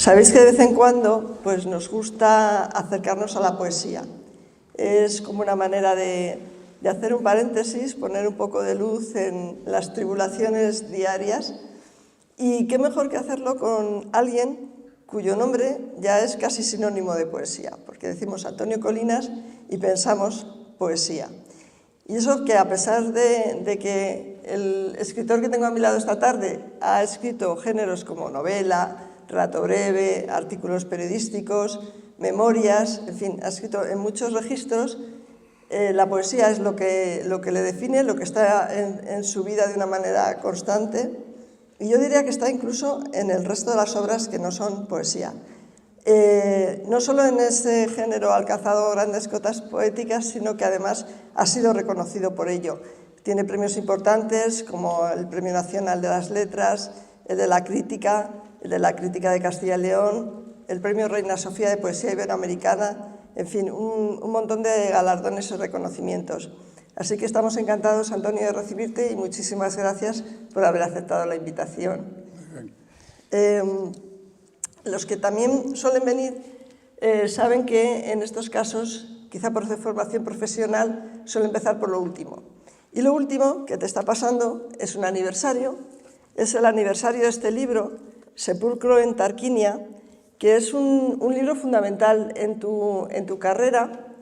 Sabéis que de vez en cuando pues, nos gusta acercarnos a la poesía. Es como una manera de hacer un paréntesis, poner un poco de luz en las tribulaciones diarias, y qué mejor que hacerlo con alguien cuyo nombre ya es casi sinónimo de poesía, porque decimos Antonio Colinas y pensamos poesía. Y eso que a pesar de que el escritor que tengo a mi lado esta tarde ha escrito géneros como novela, relato breve, artículos periodísticos, memorias, en fin, ha escrito en muchos registros, la poesía es lo que le define, lo que está en su vida de una manera constante, y yo diría que está incluso en el resto de las obras que no son poesía. No solo en ese género ha alcanzado grandes cotas poéticas, sino que además ha sido reconocido por ello. Tiene premios importantes como el Premio Nacional de las Letras, el de la Crítica de Castilla y León, el Premio Reina Sofía de Poesía Iberoamericana, en fin, un montón de galardones y reconocimientos. Así que estamos encantados, Antonio, de recibirte y muchísimas gracias por haber aceptado la invitación. Los que también suelen venir saben que en estos casos, quizá por su formación profesional, suele empezar por lo último. Y lo último que te está pasando es un aniversario, es el aniversario de este libro, Sepulcro en Tarquinia, que es un libro fundamental en tu carrera,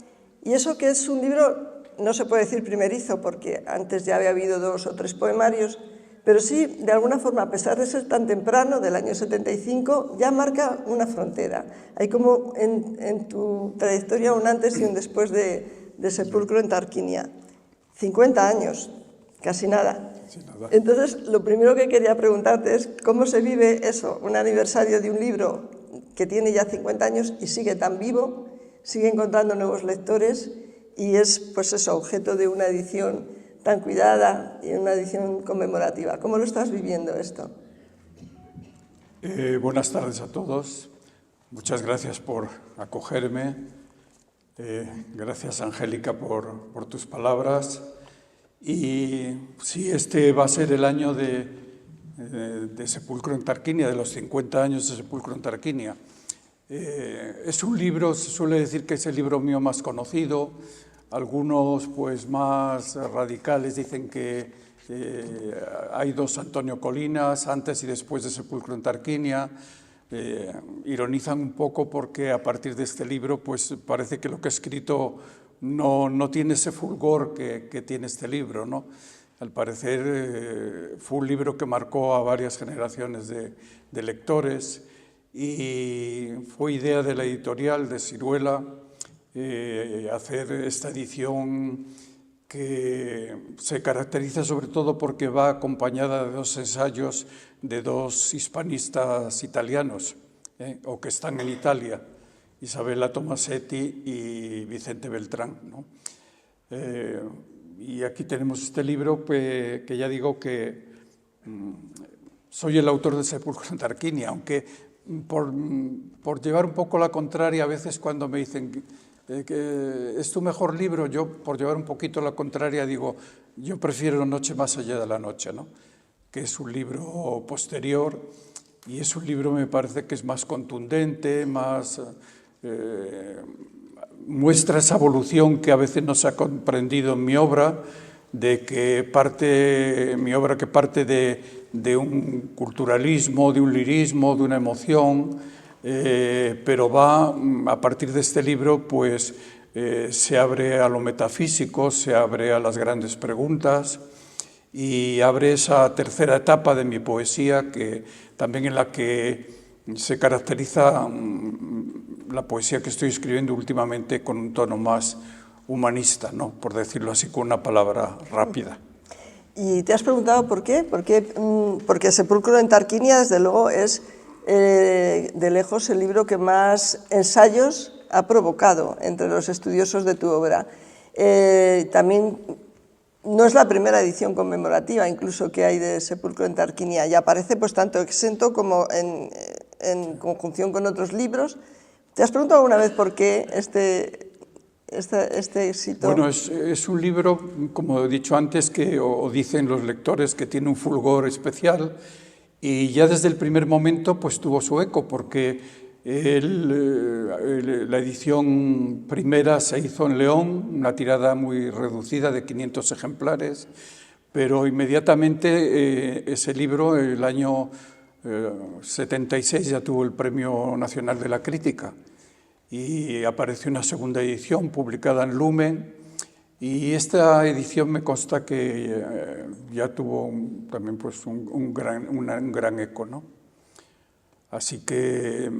y eso que es un libro, no se puede decir primerizo, porque antes ya había habido 2 o 3 poemarios, pero sí, de alguna forma, a pesar de ser tan temprano, del año 75, ya marca una frontera. Hay como en tu trayectoria un antes y un después de Sepulcro en Tarquinia. 50 años, casi nada. Entonces, lo primero que quería preguntarte es cómo se vive eso, un aniversario de un libro que tiene ya 50 años y sigue tan vivo, sigue encontrando nuevos lectores y es, pues eso, objeto de una edición tan cuidada y una edición conmemorativa. ¿Cómo lo estás viviendo esto? Buenas tardes a todos. Muchas gracias por acogerme. Gracias, Angélica, por tus palabras. Y sí, este va a ser el año de Sepulcro en Tarquinia, de los 50 años de Sepulcro en Tarquinia. Es un libro, se suele decir que es el libro mío más conocido. Algunos, pues, más radicales dicen que hay 2 Antonio Colinas, antes y después de Sepulcro en Tarquinia. Ironizan un poco porque a partir de este libro, pues, parece que lo que he escrito no tiene ese fulgor que tiene este libro, ¿no? Al parecer fue un libro que marcó a varias generaciones de lectores y fue idea de la editorial de Siruela hacer esta edición que se caracteriza sobre todo porque va acompañada de 2 ensayos de 2 hispanistas italianos, o que están en Italia, Isabella Tomasetti y Vicente Beltrán, ¿no? Y aquí tenemos este libro que ya digo que soy el autor de Sepulcro en Tarquinia, aunque por llevar un poco la contraria, a veces cuando me dicen que es tu mejor libro, yo por llevar un poquito la contraria digo, yo prefiero Noche más allá de la noche, ¿no? Que es un libro posterior y es un libro, me parece que es más contundente, más muestra esa evolución que a veces no se ha comprendido en mi obra, de que mi obra parte de un culturalismo, de un lirismo, de una emoción, pero va, a partir de este libro, pues se abre a lo metafísico, se abre a las grandes preguntas y abre esa tercera etapa de mi poesía, que también en la que se caracteriza la poesía que estoy escribiendo últimamente con un tono más humanista, ¿no? Por decirlo así, con una palabra rápida. ¿Y te has preguntado por qué? Porque Sepulcro en Tarquinia, desde luego, es de lejos el libro que más ensayos ha provocado entre los estudiosos de tu obra. También no es la primera edición conmemorativa, incluso, que hay de Sepulcro en Tarquinia, y aparece pues tanto exento como en conjunción con otros libros. ¿Te has preguntado alguna vez por qué este éxito? Bueno, es un libro, como he dicho antes, o dicen los lectores, que tiene un fulgor especial Y ya desde el primer momento pues tuvo su eco, porque la edición primera se hizo en León, una tirada muy reducida de 500 ejemplares, pero inmediatamente ese libro, el año 76, ya tuvo el Premio Nacional de la Crítica, y apareció una segunda edición publicada en Lumen, y esta edición me consta que ya tuvo también pues, un gran eco, ¿no? Así que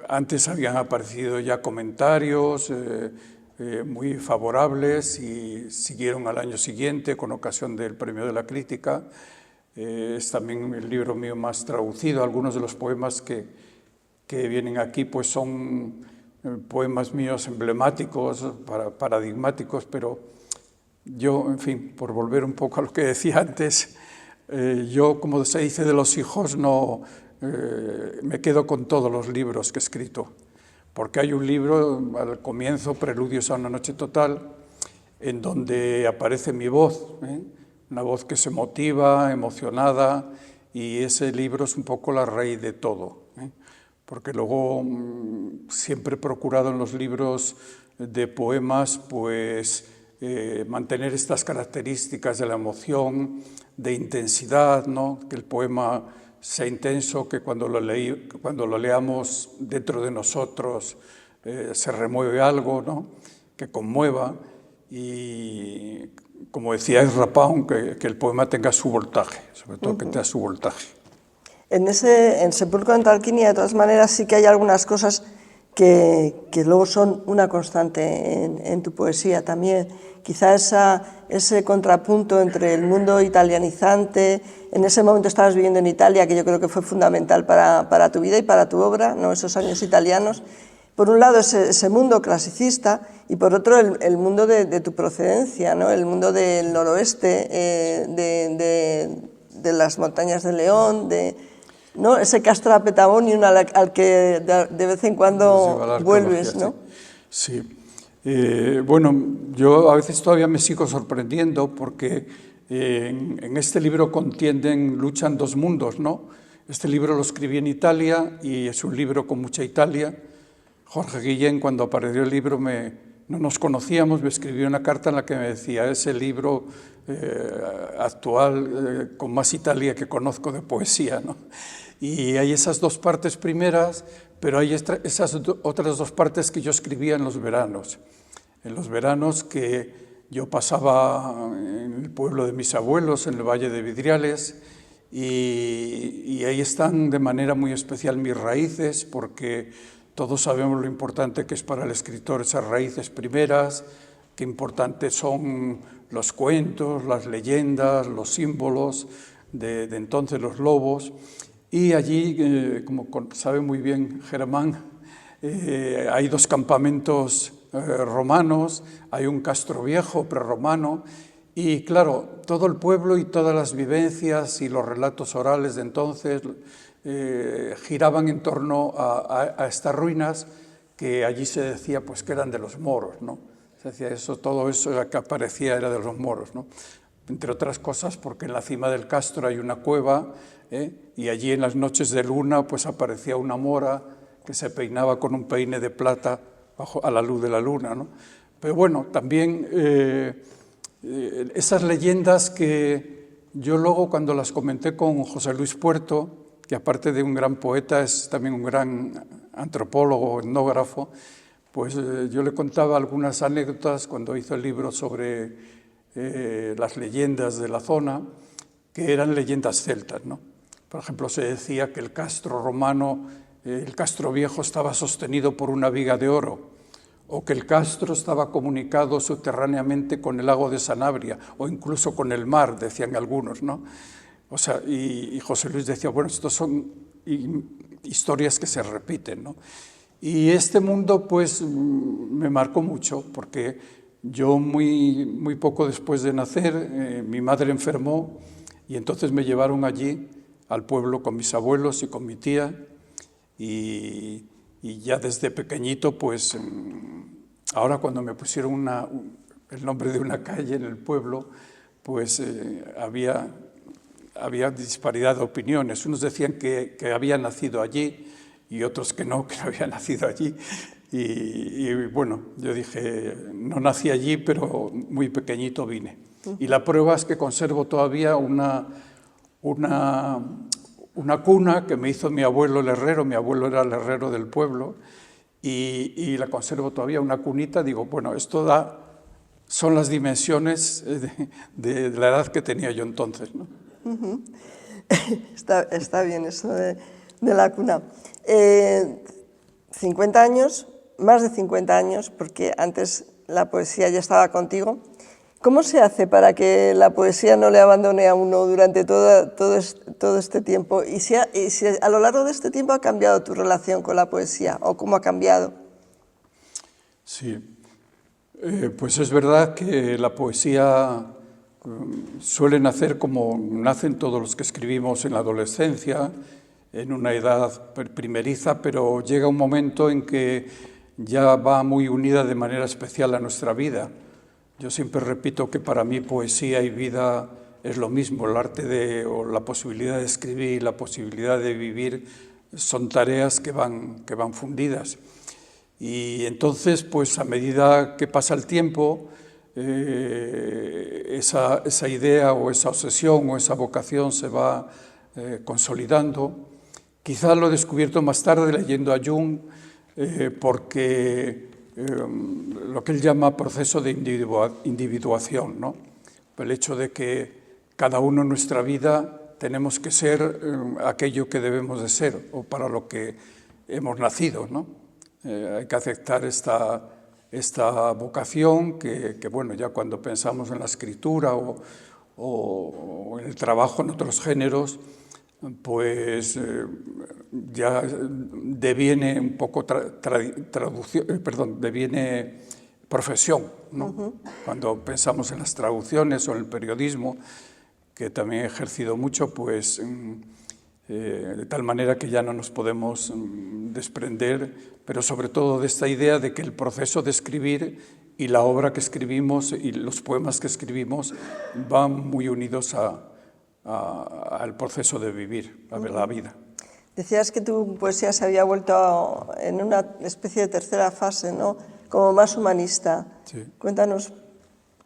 antes habían aparecido ya comentarios muy favorables y siguieron al año siguiente con ocasión del Premio de la Crítica. Es también el libro mío más traducido. Algunos de los poemas que vienen aquí pues son poemas míos emblemáticos, paradigmáticos, pero yo, en fin, por volver un poco a lo que decía antes, yo, como se dice de los hijos, no me quedo con todos los libros que he escrito, porque hay un libro al comienzo, Preludios a una noche total, en donde aparece mi voz, una voz que se motiva, emocionada, y ese libro es un poco la raíz de todo, porque luego siempre he procurado en los libros de poemas pues mantener estas características de la emoción, de intensidad, ¿no? Que el poema sea intenso, que cuando lo leamos dentro de nosotros se remueve algo, ¿no? Que conmueva, y como decía Ezra Pound, que el poema tenga su voltaje, sobre todo que tenga su voltaje. En Sepulcro en Tarquinia, de todas maneras, sí que hay algunas cosas que luego son una constante en tu poesía también. Quizá ese contrapunto entre el mundo italianizante, en ese momento estabas viviendo en Italia, que yo creo que fue fundamental para tu vida y para tu obra, ¿no? Esos años italianos. Por un lado ese mundo clasicista y por otro el mundo de tu procedencia, ¿no? El mundo del noroeste, de las montañas de León, ¿no? Ese Castra Petagonium al que de vez en cuando vuelves, ¿no? Sí. Bueno, yo a veces todavía me sigo sorprendiendo porque en este libro luchan dos mundos, ¿no? Este libro lo escribí en Italia y es un libro con mucha Italia. Jorge Guillén, cuando apareció el libro, no nos conocíamos, me escribió una carta en la que me decía: es el libro actual con más Italia que conozco de poesía, ¿no? Y hay esas dos partes primeras, pero hay esas otras dos partes que yo escribía en los veranos que yo pasaba en el pueblo de mis abuelos, en el Valle de Vidriales, y ahí están de manera muy especial mis raíces, porque todos sabemos lo importante que es para el escritor esas raíces primeras, qué importantes son los cuentos, las leyendas, los símbolos de entonces, los lobos. Y allí, como sabe muy bien Germán, hay dos campamentos romanos, hay un castro viejo prerromano, y claro, todo el pueblo y todas las vivencias y los relatos orales de entonces giraban en torno a estas ruinas, que allí se decía pues que eran de los moros, ¿no? Se decía todo eso que aparecía era de los moros, ¿no? Entre otras cosas porque en la cima del castro hay una cueva, y allí en las noches de luna pues aparecía una mora que se peinaba con un peine de plata a la luz de la luna, ¿no? Pero bueno, también esas leyendas que yo luego, cuando las comenté con José Luis Puerto, que aparte de un gran poeta es también un gran antropólogo, etnógrafo, pues yo le contaba algunas anécdotas cuando hizo el libro sobre las leyendas de la zona, que eran leyendas celtas, ¿no? Por ejemplo, se decía que el castro romano, el castro viejo, estaba sostenido por una viga de oro, o que el castro estaba comunicado subterráneamente con el lago de Sanabria, o incluso con el mar, decían algunos, ¿no? O sea, y José Luis decía, bueno, estos son historias que se repiten, ¿no? Y este mundo, pues, me marcó mucho, porque yo muy poco después de nacer, mi madre enfermó, y entonces me llevaron allí, al pueblo, con mis abuelos y con mi tía, y ya desde pequeñito, pues, ahora cuando me pusieron el nombre de una calle en el pueblo, pues había había disparidad de opiniones. Unos decían que había nacido allí y otros que no había nacido allí. Y bueno, yo dije, no nací allí, pero muy pequeñito vine. Y la prueba es que conservo todavía una cuna que me hizo mi abuelo el herrero. Mi abuelo era el herrero del pueblo y la conservo todavía, una cunita. Digo, bueno, esto son las dimensiones de la edad que tenía yo entonces, ¿no? Está bien eso de la cuna. 50 años, más de 50 años, porque antes la poesía ya estaba contigo. ¿Cómo se hace para que la poesía no le abandone a uno durante todo este tiempo? Y si a lo largo de este tiempo ha cambiado tu relación con la poesía, o cómo ha cambiado. Sí, pues es verdad que la poesía suele nacer como nacen todos los que escribimos en la adolescencia, en una edad primeriza, pero llega un momento en que ya va muy unida de manera especial a nuestra vida. Yo siempre repito que para mí poesía y vida es lo mismo. El arte o la posibilidad de escribir y la posibilidad de vivir son tareas que van fundidas. Y entonces, pues a medida que pasa el tiempo, esa idea o esa obsesión o esa vocación se va consolidando. Quizá lo he descubierto más tarde leyendo a Jung, porque lo que él llama proceso de individuación, ¿no? El hecho de que cada uno en nuestra vida tenemos que ser aquello que debemos de ser o para lo que hemos nacido, ¿no? Hay que aceptar esta vocación que, bueno, ya cuando pensamos en la escritura o en el trabajo en otros géneros, pues ya deviene un poco deviene profesión, ¿no? Cuando pensamos en las traducciones o en el periodismo, que también he ejercido mucho, pues de tal manera que ya no nos podemos desprender, pero sobre todo de esta idea de que el proceso de escribir y la obra que escribimos y los poemas que escribimos van muy unidos al proceso de vivir, a la vida. Decías que tu poesía se había vuelto en una especie de tercera fase, ¿no? Como más humanista. Sí. Cuéntanos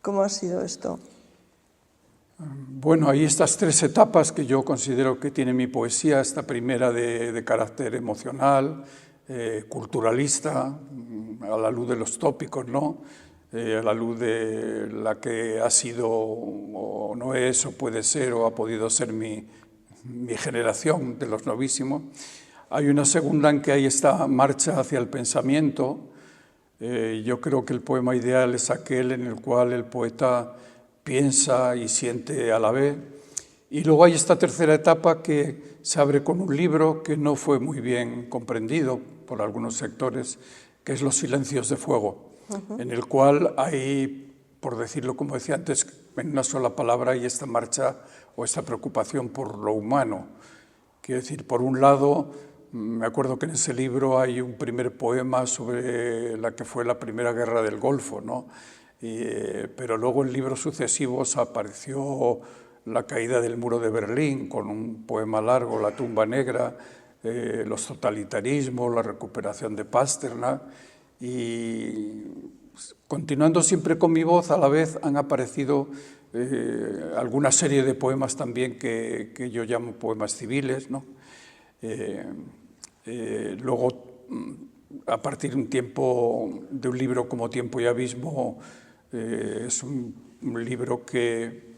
cómo ha sido esto. Bueno, hay estas tres etapas que yo considero que tiene mi poesía. Esta primera de carácter emocional, culturalista, a la luz de los tópicos, ¿no? A la luz de la que ha sido o no es o puede ser o ha podido ser mi generación de los novísimos. Hay una segunda en que hay esta marcha hacia el pensamiento. Yo creo que el poema ideal es aquel en el cual el poeta piensa y siente a la vez. Y luego hay esta tercera etapa que se abre con un libro que no fue muy bien comprendido por algunos sectores, que es Los silencios de fuego, en el cual hay, por decirlo como decía antes, en una sola palabra, hay esta marcha o esta preocupación por lo humano. Quiero decir, por un lado, me acuerdo que en ese libro hay un primer poema sobre la que fue la primera guerra del Golfo, ¿no? Pero luego en libros sucesivos apareció la caída del muro de Berlín, con un poema largo, La tumba negra, los totalitarismos, la recuperación de Pasternak, y continuando siempre con mi voz, a la vez han aparecido alguna serie de poemas también que yo llamo poemas civiles, ¿no? Luego, a partir de un libro como Tiempo y Abismo, es un libro que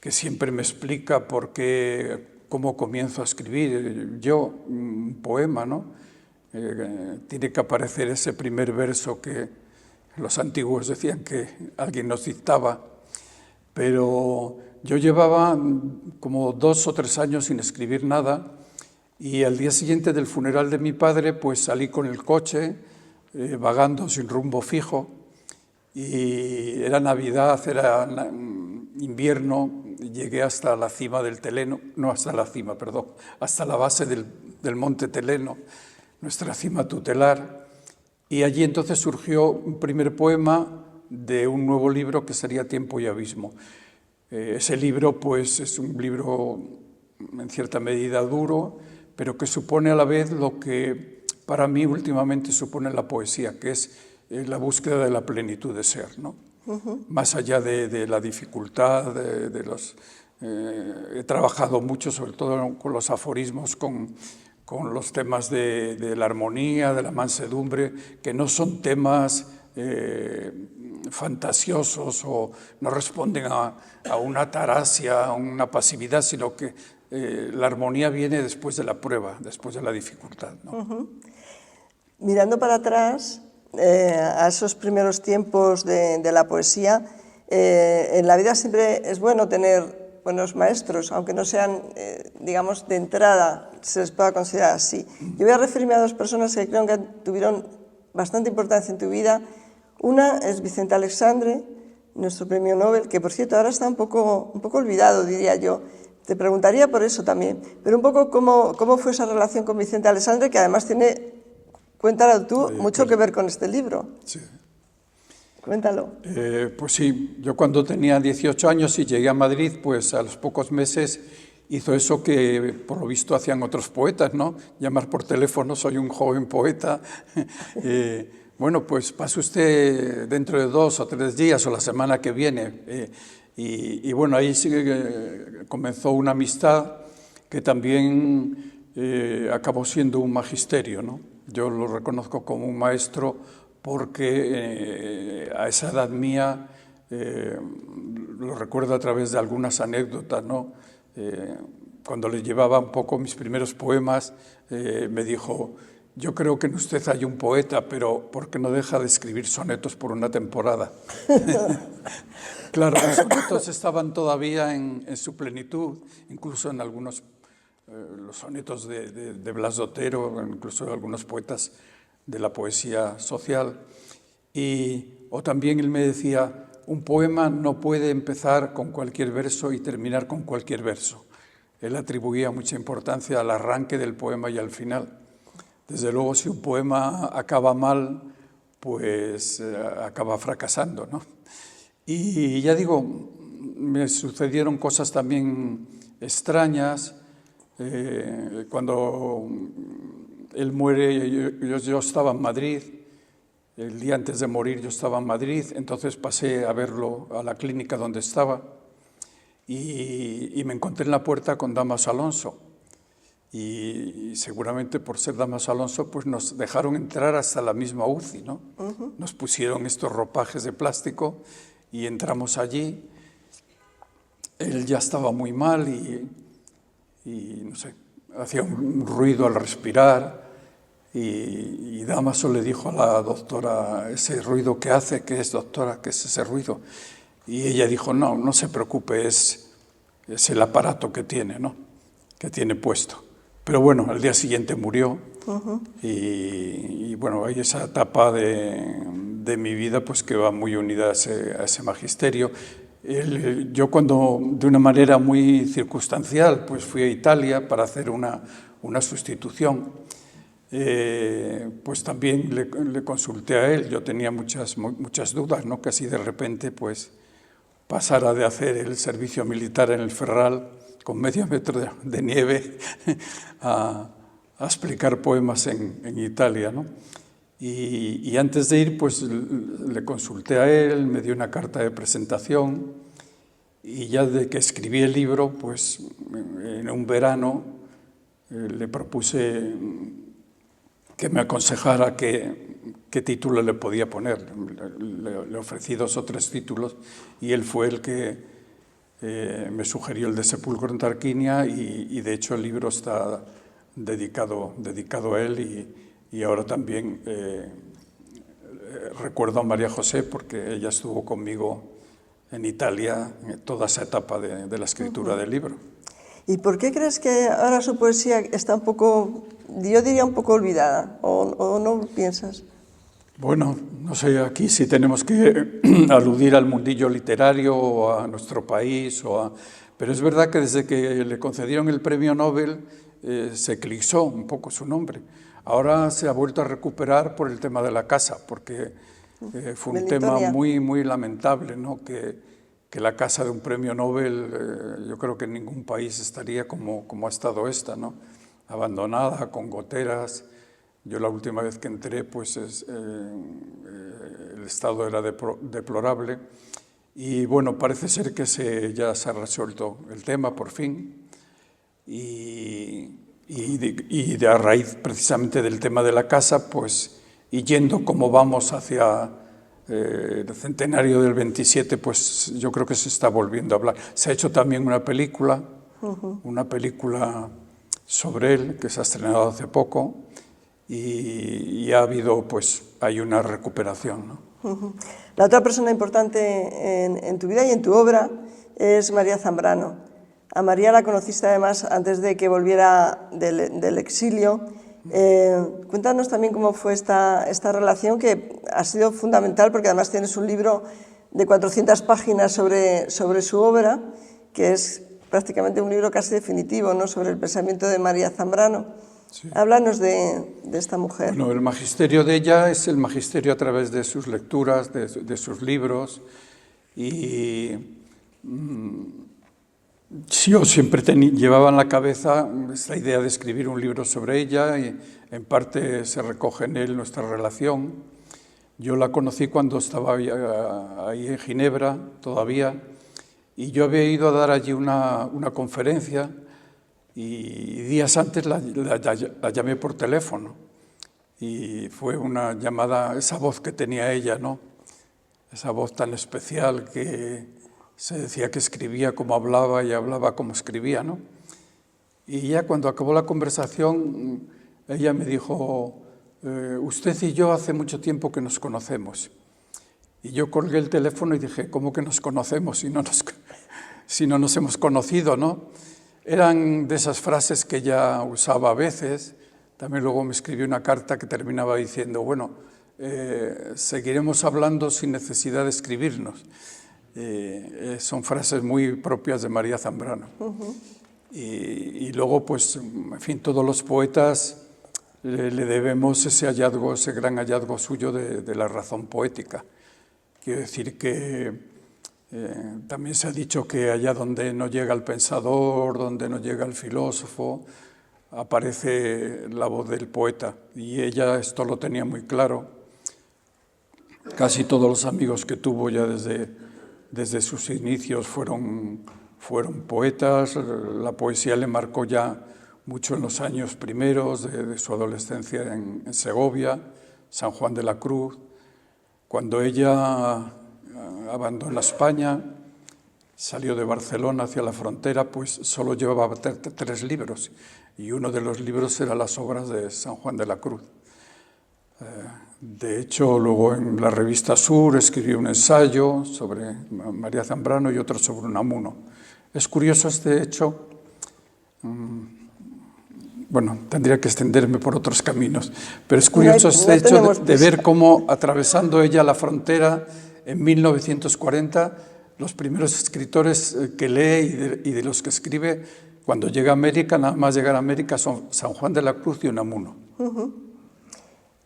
siempre me explica cómo comienzo a escribir yo un poema, ¿no? Tiene que aparecer ese primer verso que los antiguos decían que alguien nos dictaba, pero yo llevaba como 2 o 3 años sin escribir nada, y al día siguiente del funeral de mi padre pues salí con el coche vagando sin rumbo fijo, y era Navidad, era invierno. Llegué hasta la cima del Teleno, no hasta la cima, perdón, hasta la base del monte Teleno, nuestra cima tutelar, y allí entonces surgió un primer poema de un nuevo libro que sería Tiempo y Abismo. ese libro pues es un libro en cierta medida duro, pero que supone a la vez lo que para mí últimamente supone la poesía, que es la búsqueda de la plenitud de ser, ¿no? Más allá de la dificultad, he trabajado mucho, sobre todo con los aforismos, con los temas de la armonía, de la mansedumbre, que no son temas fantasiosos o no responden a una ataraxia, a una pasividad, sino que la armonía viene después de la prueba, después de la dificultad, ¿no? Mirando para atrás, a esos primeros tiempos de la poesía, en la vida siempre es bueno tener buenos maestros, aunque no sean, digamos, de entrada, se les pueda considerar así. Yo voy a referirme a dos personas que creo que tuvieron bastante importancia en tu vida. Una es Vicente Aleixandre, nuestro premio Nobel, que por cierto ahora está un poco olvidado, diría yo. Te preguntaría por eso también, pero un poco cómo fue esa relación con Vicente Aleixandre, que además tiene, cuéntalo tú, mucho que ver con este libro. Sí. Cuéntalo. Pues sí, yo cuando tenía 18 años y llegué a Madrid, pues a los pocos meses hizo eso que por lo visto hacían otros poetas, ¿no? Llamar por teléfono, soy un joven poeta. Bueno, pues pase usted dentro de 2 o 3 días o la semana que viene. Y bueno, ahí sí que comenzó una amistad que también acabó siendo un magisterio, ¿no? Yo lo reconozco como un maestro porque a esa edad mía, lo recuerdo a través de algunas anécdotas, ¿no? Cuando le llevaba un poco mis primeros poemas, me dijo: yo creo que en usted hay un poeta, pero ¿por qué no deja de escribir sonetos por una temporada? Claro, los sonetos estaban todavía en su plenitud, incluso en algunos, los sonetos de Blas de Otero, incluso algunos poetas de la poesía social. O también él me decía: un poema no puede empezar con cualquier verso y terminar con cualquier verso. Él atribuía mucha importancia al arranque del poema y al final. Desde luego, si un poema acaba mal, pues acaba fracasando, ¿no? Y ya digo, me sucedieron cosas también extrañas. Cuando él muere, yo estaba en Madrid. El día antes de morir yo estaba en Madrid, entonces pasé a verlo a la clínica donde estaba y me encontré en la puerta con Dámaso Alonso. Y seguramente por ser Dámaso Alonso pues nos dejaron entrar hasta la misma UCI, ¿no? Nos pusieron estos ropajes de plástico y entramos allí. Él ya estaba muy mal y no sé, hacía un ruido al respirar. Y Dámaso le dijo a la doctora: ese ruido que hace, ¿qué es, doctora? ¿Qué es ese ruido? Y ella dijo: no se preocupe, es el aparato que tiene, ¿no? Que tiene puesto. Pero bueno, al día siguiente murió. Y bueno, hay esa etapa de mi vida pues que va muy unida a ese magisterio. Yo cuando, de una manera muy circunstancial, pues fui a Italia para hacer una sustitución, pues también le consulté a él. Yo tenía muchas dudas, ¿no? Que así de repente pues pasara de hacer el servicio militar en el Ferral con medio metro de nieve a explicar poemas en Italia, ¿no? Y antes de ir pues le consulté a él, me dio una carta de presentación y ya de que escribí el libro pues en un verano le propuse que me aconsejara qué título le podía poner. Le ofrecí 2 o 3 títulos y él fue el que me sugirió el de Sepulcro en Tarquinia y de hecho el libro está dedicado a él y ahora también recuerdo a María José porque ella estuvo conmigo en Italia en toda esa etapa de la escritura del libro. ¿Y por qué crees que ahora su poesía está un poco, yo diría un poco olvidada, o no piensas? Bueno, no sé, aquí sí tenemos que aludir al mundillo literario o a nuestro país, pero es verdad que desde que le concedieron el premio Nobel se eclipsó un poco su nombre. Ahora se ha vuelto a recuperar por el tema de la casa, porque fue un tema muy lamentable, ¿no? Que que la casa de un premio Nobel, yo creo que en ningún país estaría como ha estado esta, ¿no? Abandonada, con goteras. Yo la última vez que entré, pues el estado era deplorable. Y bueno, parece ser que ya se ha resuelto el tema por fin. Y a raíz precisamente del tema de la casa, pues, y yendo como vamos hacia el centenario del 27, pues yo creo que se está volviendo a hablar. Se ha hecho también una película sobre él, que se ha estrenado hace poco, y ha habido, pues, hay una recuperación, ¿no? La otra persona importante en tu vida y en tu obra es María Zambrano. A María la conociste además antes de que volviera del exilio. Cuéntanos también cómo fue esta relación, que ha sido fundamental, porque además tienes un libro de 400 páginas sobre su obra, que es prácticamente un libro casi definitivo, ¿no?, sobre el pensamiento de María Zambrano. Sí. Háblanos de esta mujer. Bueno, el magisterio de ella es el magisterio a través de sus lecturas, de sus libros, y yo siempre llevaba en la cabeza esta idea de escribir un libro sobre ella, y en parte se recoge en él nuestra relación. Yo la conocí cuando estaba ahí en Ginebra todavía, y yo había ido a dar allí una conferencia, y días antes la llamé por teléfono, y fue una llamada, esa voz que tenía ella, ¿no? Esa voz tan especial que se decía que escribía como hablaba y hablaba como escribía, ¿no? Y ya cuando acabó la conversación, ella me dijo, usted y yo hace mucho tiempo que nos conocemos. Y yo colgué el teléfono y dije, ¿cómo que nos conocemos si no nos hemos conocido, ¿no? Eran de esas frases que ella usaba a veces. También luego me escribió una carta que terminaba diciendo, bueno, seguiremos hablando sin necesidad de escribirnos. Son frases muy propias de María Zambrano. Y luego, pues, en fin, todos los poetas le debemos ese hallazgo, ese gran hallazgo suyo de la razón poética. Quiero decir que también se ha dicho que allá donde no llega el pensador, donde no llega el filósofo, aparece la voz del poeta, y ella esto lo tenía muy claro. Casi todos los amigos que tuvo ya desde sus inicios fueron poetas. La poesía le marcó ya mucho en los años primeros de su adolescencia en Segovia, San Juan de la Cruz. Cuando ella abandonó España, salió de Barcelona hacia la frontera, pues solo llevaba 3 libros, y uno de los libros era las obras de San Juan de la Cruz. De hecho, luego en la revista Sur escribió un ensayo sobre María Zambrano y otro sobre Unamuno. Es curioso este hecho, bueno, tendría que extenderme por otros caminos, pero es curioso este hecho de ver cómo, atravesando ella la frontera en 1940, los primeros escritores que lee y de los que escribe, cuando llega a América, nada más llegar a América, son San Juan de la Cruz y Unamuno.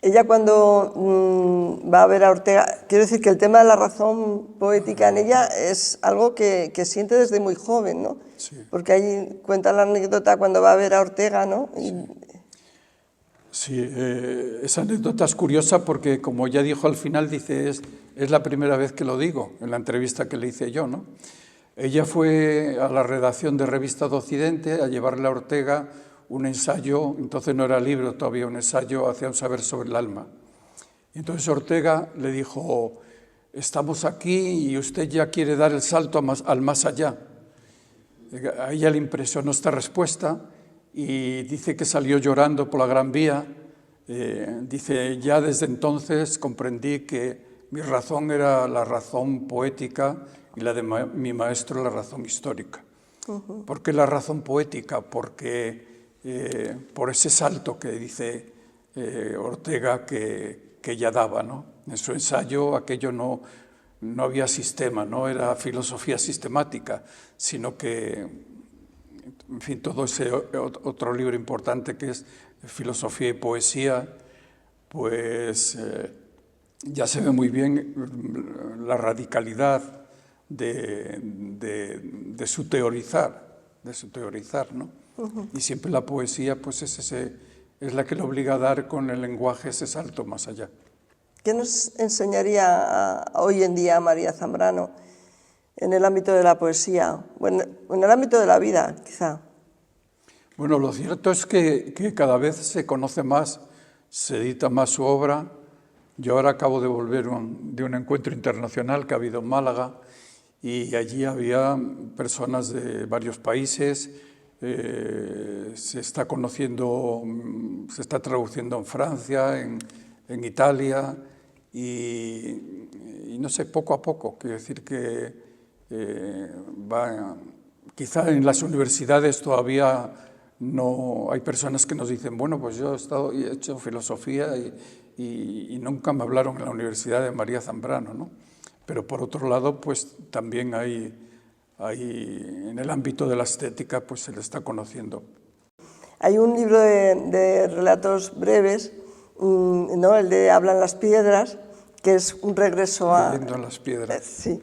Ella cuando va a ver a Ortega, quiero decir que el tema de la razón poética en ella es algo que siente desde muy joven, ¿no? Sí. Porque ahí cuenta la anécdota cuando va a ver a Ortega, ¿no? Sí, esa anécdota es curiosa porque, como ya dijo al final, dice, es la primera vez que lo digo, en la entrevista que le hice yo, ¿no? Ella fue a la redacción de Revista de Occidente a llevarle a Ortega un ensayo, entonces no era libro todavía, un ensayo hacia un saber sobre el alma. Y entonces Ortega le dijo, estamos aquí y usted ya quiere dar el salto al más allá. A ella le impresionó esta respuesta y dice que salió llorando por la Gran Vía. Dice, ya desde entonces comprendí que mi razón era la razón poética y la de mi maestro la razón histórica. ¿Por qué la razón poética? Porque por ese salto que dice Ortega que ella daba, ¿no? En su ensayo aquello no había sistema, no era filosofía sistemática, sino que, en fin, todo ese otro libro importante que es Filosofía y Poesía, pues ya se ve muy bien la radicalidad de su teorizar, ¿no? Y siempre la poesía pues es la que le obliga a dar con el lenguaje ese salto más allá. ¿Qué nos enseñaría hoy en día María Zambrano en el ámbito de la poesía, o en el ámbito de la vida, quizá? Bueno, lo cierto es que cada vez se conoce más, se edita más su obra. Yo ahora acabo de volver de un encuentro internacional que ha habido en Málaga, y allí había personas de varios países. Se está conociendo, se está traduciendo en Francia, en Italia, y no sé, poco a poco. Quiero decir que quizá en las universidades todavía no hay personas que nos dicen, bueno, pues yo he hecho filosofía y nunca me hablaron en la Universidad de María Zambrano, ¿no? Pero por otro lado, pues también hay en el ámbito de la estética, pues se le está conociendo. Hay un libro de relatos breves, ¿no? El de Hablan las piedras, que es un regreso a... Viviendo en las piedras. Sí.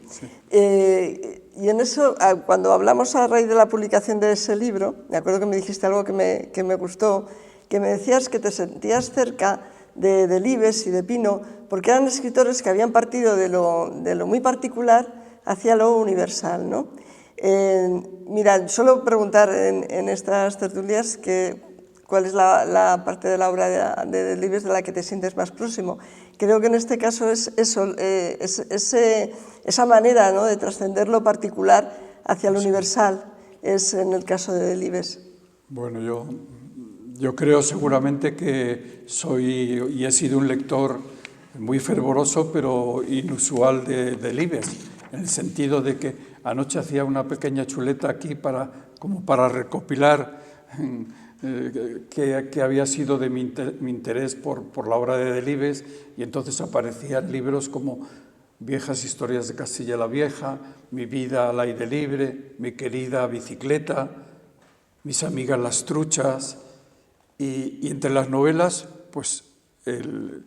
Y en eso, cuando hablamos a raíz de la publicación de ese libro, me acuerdo que me dijiste algo que me gustó, que me decías que te sentías cerca de Delibes y de Pino, porque eran escritores que habían partido de lo muy particular hacia lo universal, ¿no? Mira, solo preguntar en estas tertulias cuál es la parte de la obra de Delibes de la que te sientes más próximo. Creo que en este caso es eso, esa manera, ¿no?, de trascender lo particular hacia lo universal, es en el caso de Delibes. Bueno, yo creo seguramente que soy y he sido un lector muy fervoroso, pero inusual de Delibes, en el sentido de que anoche hacía una pequeña chuleta aquí como para recopilar que había sido de mi interés por la obra de Delibes, y entonces aparecían libros como Viejas historias de Castilla la Vieja, Mi vida al aire libre, Mi querida bicicleta, Mis amigas las truchas, y entre las novelas, pues El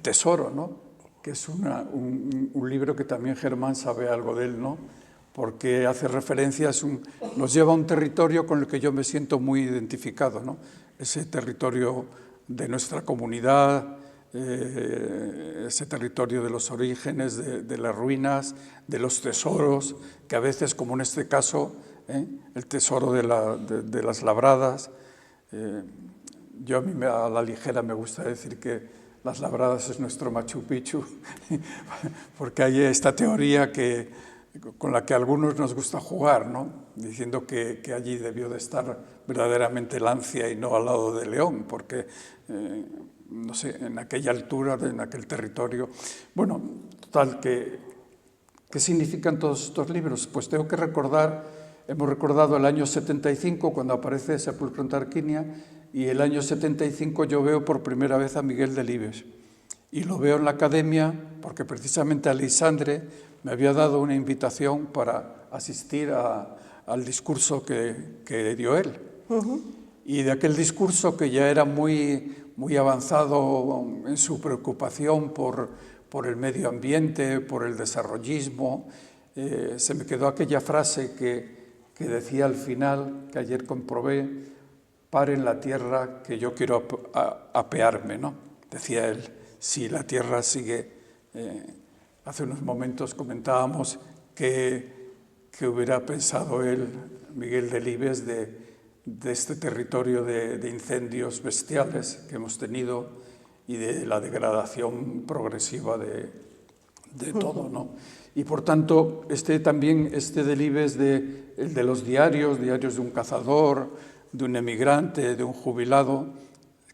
tesoro, ¿no?, que es un libro que también Germán sabe algo de él, ¿no?, porque hace referencia, nos lleva a un territorio con el que yo me siento muy identificado, ¿no?, ese territorio de nuestra comunidad, ese territorio de los orígenes, de las ruinas, de los tesoros, que a veces, como en este caso, el tesoro de las labradas. Yo a la ligera me gusta decir que las labradas es nuestro Machu Picchu, porque hay esta teoría con la que a algunos nos gusta jugar, ¿no?, diciendo que allí debió de estar verdaderamente Lancia y no al lado de León, porque, no sé, en aquella altura, en aquel territorio. Bueno, total, ¿qué significan todos estos libros? Pues tengo que hemos recordado el año 75, cuando aparece Sepulcro en Tarquinia, y el año 75 yo veo por primera vez a Miguel Delibes. Y lo veo en la academia porque precisamente Aleixandre me había dado una invitación para asistir al discurso que dio él. Y de aquel discurso, que ya era muy, muy avanzado en su preocupación por el medio ambiente, por el desarrollismo, se me quedó aquella frase que decía al final, que ayer comprobé: paren la tierra que yo quiero apearme, ¿no? Decía él, si la tierra sigue... hace unos momentos comentábamos que hubiera pensado él, Miguel Delibes, de este territorio de incendios bestiales que hemos tenido y de la degradación progresiva de todo, ¿no? Y por tanto, también este Delibes el de los diarios de un cazador, de un emigrante, de un jubilado.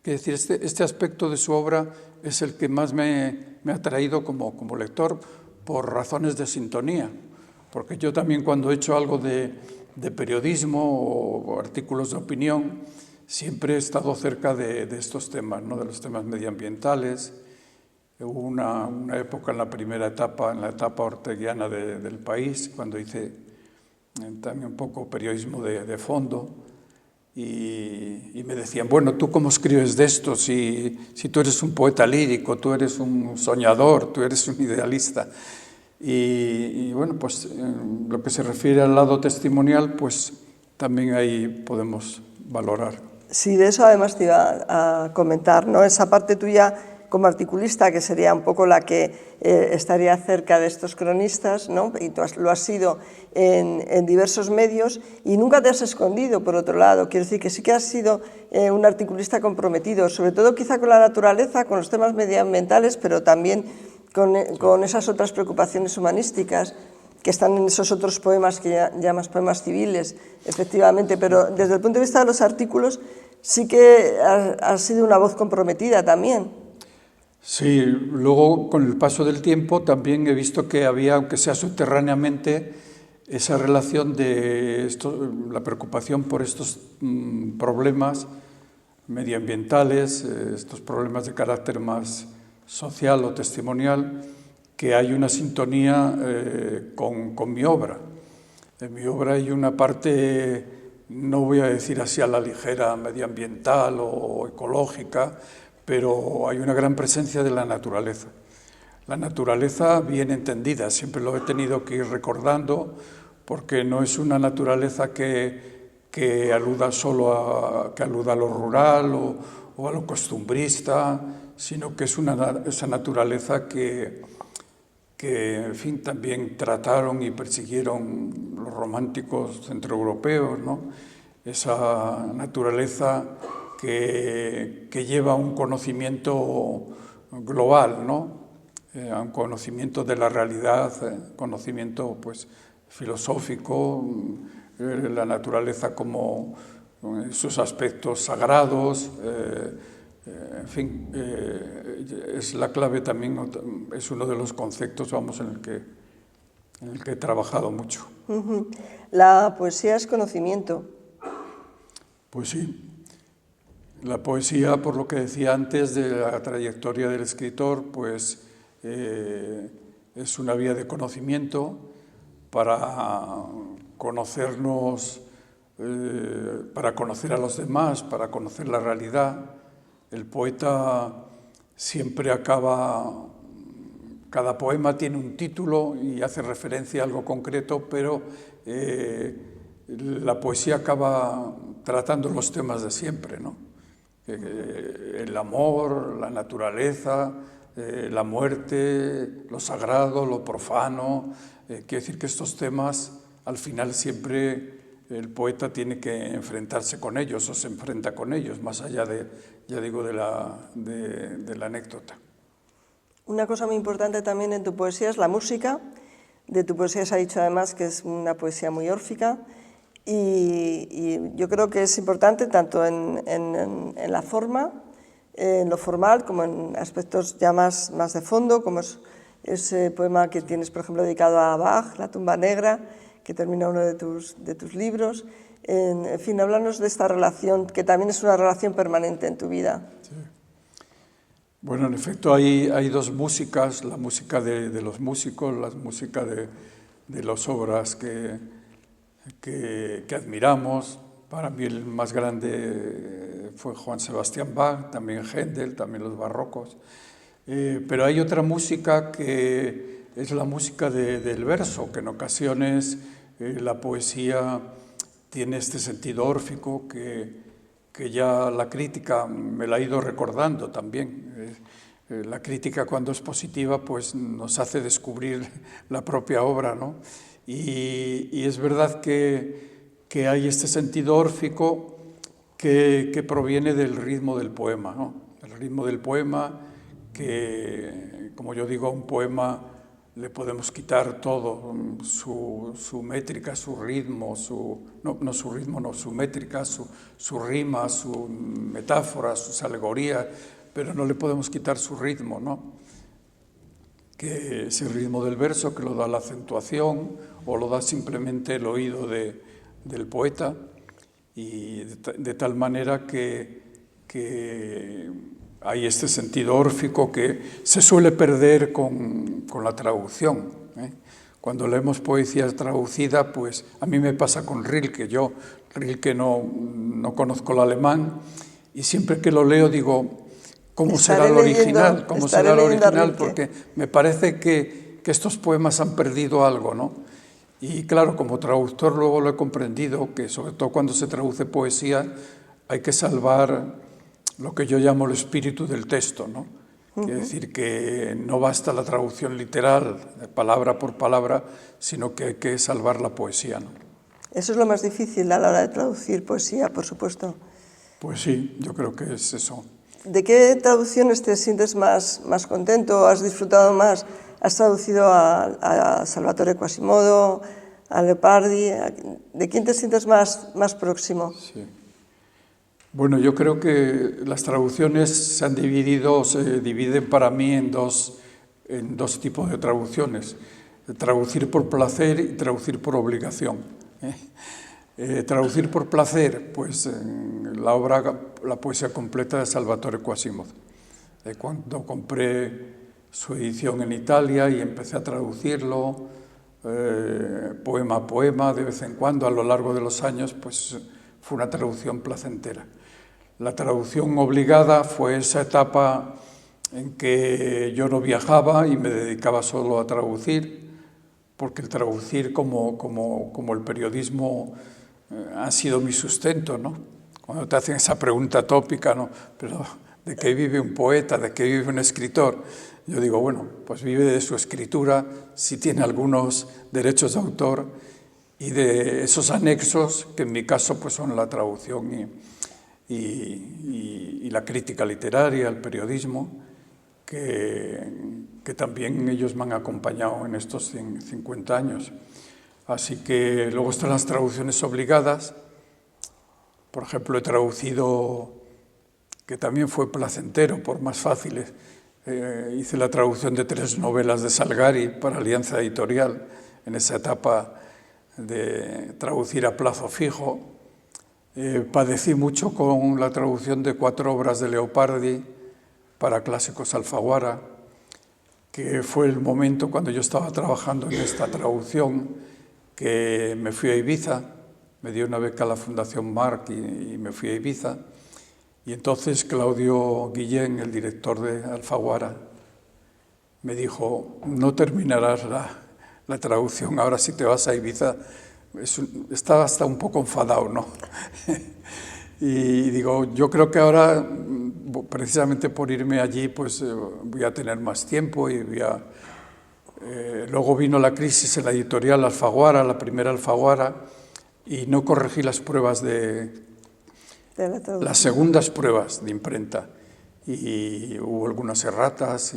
Es decir, este aspecto de su obra es el que más me ha traído como lector, por razones de sintonía, porque yo también, cuando he hecho algo de periodismo o artículos de opinión, siempre he estado cerca de estos temas, ¿no?, de los temas medioambientales. Hubo una época en la etapa orteguiana del país, cuando hice también un poco periodismo de fondo, y me decían, bueno, ¿tú cómo escribes de esto? Si tú eres un poeta lírico, tú eres un soñador, tú eres un idealista. Y bueno, pues en lo que se refiere al lado testimonial, pues también ahí podemos valorar. Sí, de eso además te iba a comentar, ¿no? Esa parte tuya como articulista, que sería un poco la que estaría cerca de estos cronistas, ¿no? Y tú lo has sido en diversos medios y nunca te has escondido, por otro lado. Quiero decir que sí que has sido un articulista comprometido, sobre todo quizá con la naturaleza, con los temas medioambientales, pero también con esas otras preocupaciones humanísticas que están en esos otros poemas que llamas poemas civiles, efectivamente, pero desde el punto de vista de los artículos sí que has sido una voz comprometida también. Sí, luego con el paso del tiempo también he visto que había, aunque sea subterráneamente, esa relación de la preocupación por estos problemas medioambientales, estos problemas de carácter más social o testimonial, que hay una sintonía con mi obra. En mi obra hay una parte, no voy a decir así a la ligera, medioambiental o ecológica, pero hay una gran presencia de la naturaleza. La naturaleza bien entendida, siempre lo he tenido que ir recordando, porque no es una naturaleza que aluda solo que aluda a lo rural o a lo costumbrista, sino que es esa naturaleza que en fin, también trataron y persiguieron los románticos centroeuropeos, ¿no? Esa naturaleza que lleva un conocimiento global, ¿no? Un conocimiento de la realidad, conocimiento pues, filosófico, la naturaleza como sus aspectos sagrados, en fin, es la clave también, es uno de los conceptos, vamos, en el que he trabajado mucho. La poesía es conocimiento. Pues sí. La poesía, por lo que decía antes de la trayectoria del escritor, pues es una vía de conocimiento para conocernos, para conocer a los demás, para conocer la realidad. El poeta siempre acaba, cada poema tiene un título y hace referencia a algo concreto, pero la poesía acaba tratando los temas de siempre, ¿no? El amor, la naturaleza, la muerte, lo sagrado, lo profano. Quiere decir que estos temas, al final siempre el poeta tiene que enfrentarse con ellos o se enfrenta con ellos, más allá de, ya digo, de la anécdota. Una cosa muy importante también en tu poesía es la música. De tu poesía se ha dicho además que es una poesía muy órfica y yo creo que es importante tanto en la forma, en lo formal, como en aspectos ya más de fondo, como es ese poema que tienes, por ejemplo, dedicado a Bach, La tumba negra, que termina uno de tus libros. En fin, háblanos de esta relación, que también es una relación permanente en tu vida. Sí. Bueno, en efecto hay dos músicas, la música de los músicos, la música de las obras que admiramos. Para mí el más grande fue Johann Sebastian Bach, también Händel, también los barrocos. Pero hay otra música que es la música del verso, que en ocasiones la poesía tiene este sentido órfico que ya la crítica me la ha ido recordando también. La crítica, cuando es positiva, pues nos hace descubrir la propia obra, ¿no? Y es verdad que hay este sentido órfico que proviene del ritmo del poema, ¿no? El ritmo del poema, que, como yo digo, a un poema le podemos quitar todo, su métrica, su ritmo, su métrica, su rima, su metáfora, sus alegorías, pero no le podemos quitar su ritmo, ¿no? Que ese ritmo del verso que lo da la acentuación o lo da simplemente el oído del poeta, y de tal manera que hay este sentido órfico que se suele perder con la traducción, ¿eh? Cuando leemos poesía traducida, pues a mí me pasa con Rilke. Yo Rilke no conozco el alemán y siempre que lo leo digo, ¿cómo será el original? ¿Cómo será el original? Porque me parece que que estos poemas han perdido algo, ¿no? Y claro, como traductor luego lo he comprendido, que sobre todo cuando se traduce poesía hay que salvar lo que yo llamo el espíritu del texto, ¿no? Quiere decir que no basta la traducción literal, palabra por palabra, sino que hay que salvar la poesía, ¿no? Eso es lo más difícil a la hora de traducir poesía, por supuesto. Pues sí, yo creo que es eso. ¿De qué traducciones te sientes más contento? ¿Has disfrutado más? ¿Has traducido a Salvatore Quasimodo, a Leopardi? ¿De quién te sientes más próximo? Sí. Bueno, yo creo que las traducciones se dividen para mí en dos tipos de traducciones. Traducir por placer y traducir por obligación. Traducir por placer, pues la obra, la poesía completa de Salvatore Quasimodo. Cuando compré su edición en Italia y empecé a traducirlo, poema a poema, de vez en cuando, a lo largo de los años, pues fue una traducción placentera. La traducción obligada fue esa etapa en que yo no viajaba y me dedicaba solo a traducir, porque el traducir como el periodismo ha sido mi sustento, ¿no? Cuando te hacen esa pregunta tópica, ¿no? Pero ¿de qué vive un poeta? ¿De qué vive un escritor? Yo digo, bueno, pues vive de su escritura, si tiene algunos derechos de autor, y de esos anexos, que en mi caso pues son la traducción y la crítica literaria, el periodismo, que también ellos me han acompañado en estos 50 años. Así que luego están las traducciones obligadas. Por ejemplo, he traducido, que también fue placentero, por más fáciles, hice la traducción de 3 novelas de Salgari para Alianza Editorial, en esa etapa de traducir a plazo fijo. Padecí mucho con la traducción de 4 obras de Leopardi para Clásicos Alfaguara, que fue el momento cuando yo estaba trabajando en esta traducción, que me fui a Ibiza, me dio una beca a la Fundación Marc y me fui a Ibiza. Y entonces Claudio Guillén, el director de Alfaguara, me dijo, no terminarás la traducción, ahora si te vas a Ibiza. Estaba hasta un poco enfadado, ¿no? Y digo, yo creo que ahora, precisamente por irme allí, pues voy a tener más tiempo y luego vino la crisis en la editorial Alfaguara, la primera Alfaguara, y no corregí las pruebas las segundas pruebas de imprenta. Y hubo algunas erratas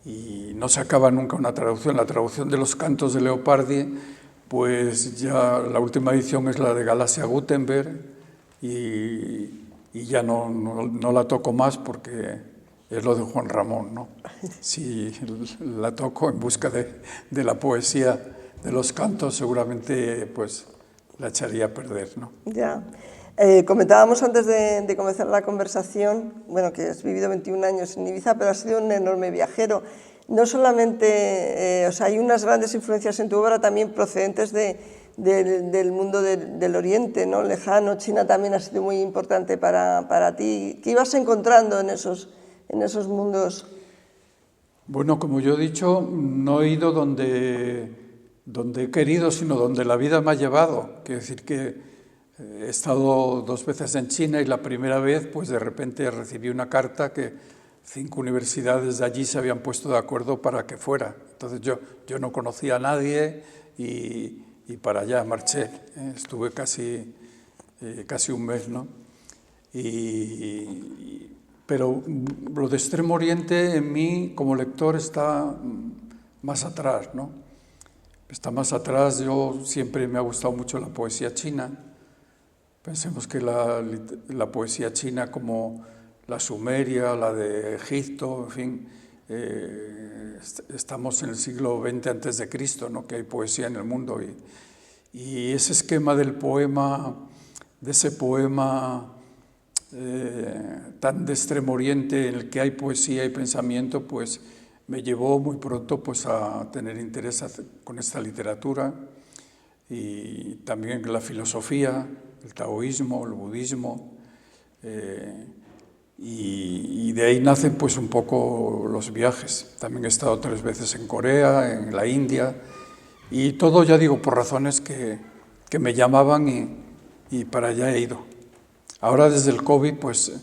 y no se acaba nunca una traducción. La traducción de los cantos de Leopardi, pues ya la última edición es la de Galasia Gutenberg y ya no la toco más porque es lo de Juan Ramón, ¿no? Si la toco en busca de la poesía de los cantos, seguramente pues la echaría a perder, ¿no? Ya. Comentábamos antes de comenzar la conversación, bueno, que has vivido 21 años en Ibiza, pero has sido un enorme viajero. No solamente, o sea, hay unas grandes influencias en tu obra también procedentes del mundo del Oriente, ¿no? Lejano. China también ha sido muy importante para ti. ¿Qué ibas encontrando en esos mundos? Bueno, como yo he dicho, no he ido donde he querido, sino donde la vida me ha llevado. Quiero decir que he estado 2 veces en China y la primera vez, pues de repente recibí una carta que 5 universidades de allí se habían puesto de acuerdo para que fuera. Entonces yo no conocía a nadie y para allá marché. Estuve casi un mes, ¿no? Pero lo de Extremo Oriente en mí, como lector, está más atrás, ¿no? Está más atrás. Yo siempre me ha gustado mucho la poesía china. Pensemos que la poesía china, como la sumeria, la de Egipto, en fin, estamos en el siglo XX antes de Cristo, ¿no? Que hay poesía en el mundo y ese esquema del poema, de ese poema tan de Extremo Oriente en el que hay poesía y pensamiento, pues me llevó muy pronto pues a tener interés con esta literatura y también la filosofía, el taoísmo, el budismo. y de ahí nacen pues un poco los viajes. También he estado 3 veces en Corea, en la India, y todo, ya digo, por razones que me llamaban y para allá he ido. Ahora desde el COVID pues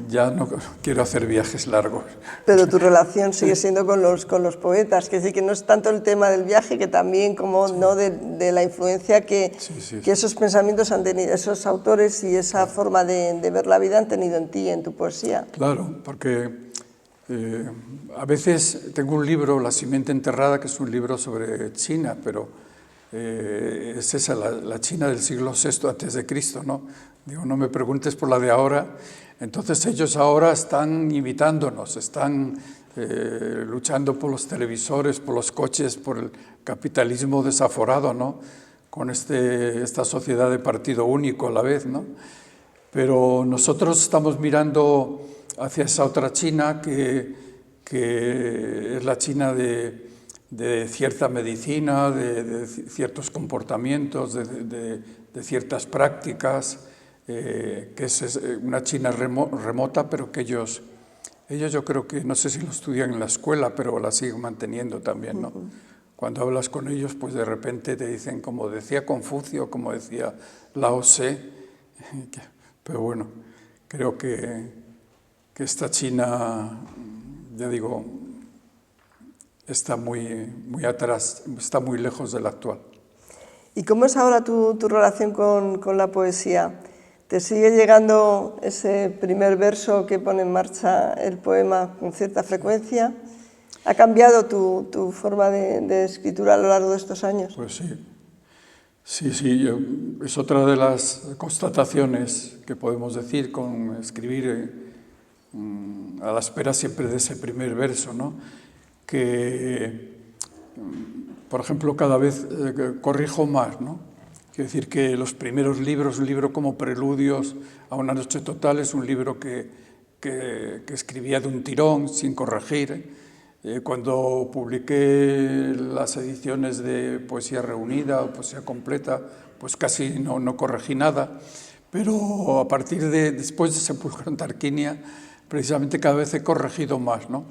ya no quiero hacer viajes largos. Pero tu relación sigue siendo con los poetas, es decir, que no es tanto el tema del viaje, que también como no de la influencia que esos pensamientos han tenido, esos autores y esa forma de ver la vida han tenido en ti, en tu poesía. Claro, porque a veces tengo un libro, La simiente enterrada, que es un libro sobre China, pero es esa, la China del siglo VI antes de Cristo, ¿no? Digo, no me preguntes por la de ahora. Entonces ellos ahora están imitándonos, están luchando por los televisores, por los coches, por el capitalismo desaforado, ¿no? Con esta sociedad de partido único a la vez, ¿no? Pero nosotros estamos mirando hacia esa otra China que es la China de cierta medicina, de ciertos comportamientos, de ciertas prácticas, que es una China remota, pero que ellos yo creo que, no sé si lo estudian en la escuela, pero la siguen manteniendo también, ¿no? Cuando hablas con ellos, pues de repente te dicen, como decía Confucio, como decía Lao Tse, pero bueno, creo que esta China, ya digo, está muy atrás, está muy lejos de la actual. ¿Y cómo es ahora tu relación con la poesía? ¿Te sigue llegando ese primer verso que pone en marcha el poema con cierta frecuencia? ¿Ha cambiado tu forma de escritura a lo largo de estos años? Pues sí. Sí, es otra de las constataciones que podemos decir con escribir a la espera siempre de ese primer verso, ¿no? Que, por ejemplo, cada vez corrijo más, ¿no? Quiero decir que los primeros libros, un libro como Preludios a una noche total, es un libro que escribía de un tirón, sin corregir. Cuando publiqué las ediciones de Poesía Reunida o Poesía Completa, pues casi no corregí nada. Pero a partir después de Sepulcro en Tarquinia, precisamente cada vez he corregido más, ¿no?